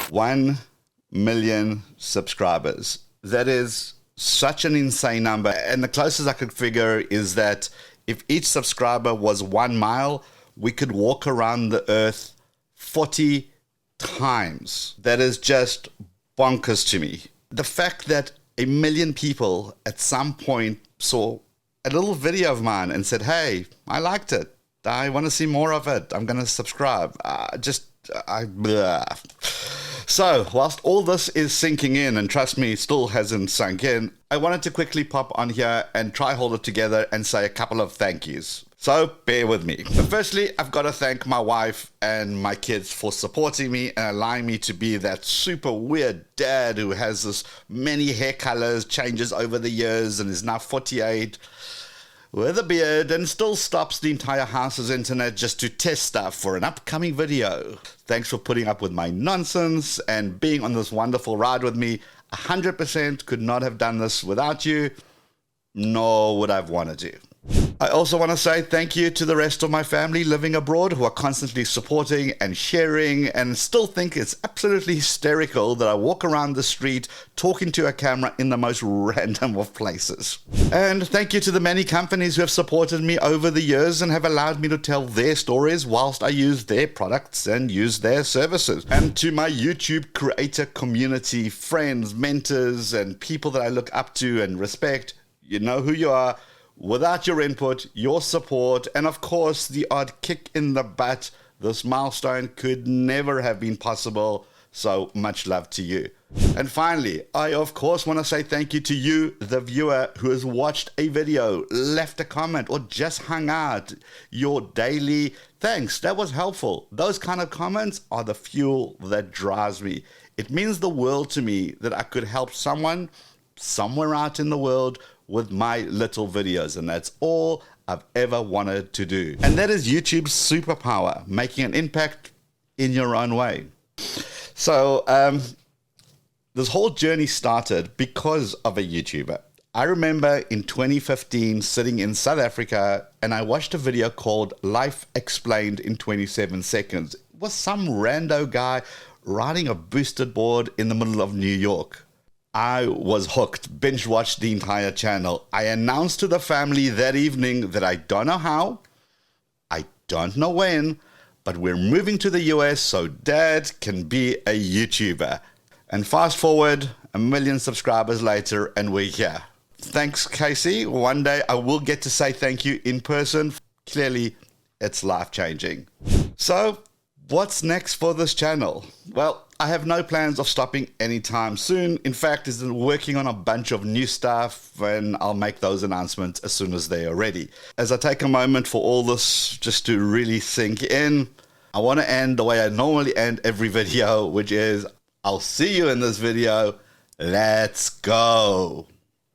1 million subscribers. That is such an insane number. And the closest I could figure is that if each subscriber was 1 mile, we could walk around the earth 40 times. That is just bonkers to me. The fact that 1 million people at some point saw a little video of mine and said, hey, I liked it. I want to see more of it. I'm going to subscribe. So, whilst all this is sinking in, and trust me, it still hasn't sunk in, I wanted to quickly pop on here and try hold it together and say a couple of thank yous. So, bear with me. But firstly, I've got to thank my wife and my kids for supporting me and allowing me to be that super weird dad who has this many hair colors, changes over the years, and is now 48. With a beard and still stops the entire house's internet just to test stuff for an upcoming video. Thanks for putting up with my nonsense and being on this wonderful ride with me. 100% could not have done this without you, nor would I've wanted to. I also want to say thank you to the rest of my family living abroad who are constantly supporting and sharing and still think it's absolutely hysterical that I walk around the street talking to a camera in the most random of places. And thank you to the many companies who have supported me over the years and have allowed me to tell their stories whilst I use their products and use their services. And to my YouTube creator community, friends, mentors, and people that I look up to and respect, you know who you are. Without your input, your support, and of course the odd kick in the butt, this milestone could never have been possible. So much love to you. And finally, I of course want to say thank you to you, the viewer, who has watched a video, left a comment, or just hung out. Your daily thanks, that was helpful. Those kind of comments are the fuel that drives me. It means the world to me that I could help someone somewhere out in the world with my little videos, and that's all I've ever wanted to do. And that is YouTube's superpower, making an impact in your own way. So this whole journey started because of a YouTuber. I remember in 2015 sitting in South Africa and I watched a video called Life Explained in 27 Seconds. It was some rando guy riding a boosted board in the middle of New York. I was hooked, binge watched the entire channel. I announced to the family that evening that I don't know how, I don't know when, but we're moving to the US so Dad can be a YouTuber. And fast forward 1 million subscribers later and we're here. Thanks, Casey. One day I will get to say thank you in person. Clearly, it's life-changing. So, what's next for this channel? Well, I have no plans of stopping anytime soon. In fact, I'm working on a bunch of new stuff and I'll make those announcements as soon as they are ready. As I take a moment for all this just to really sink in, I want to end the way I normally end every video, which is, I'll see you in this video. Let's go.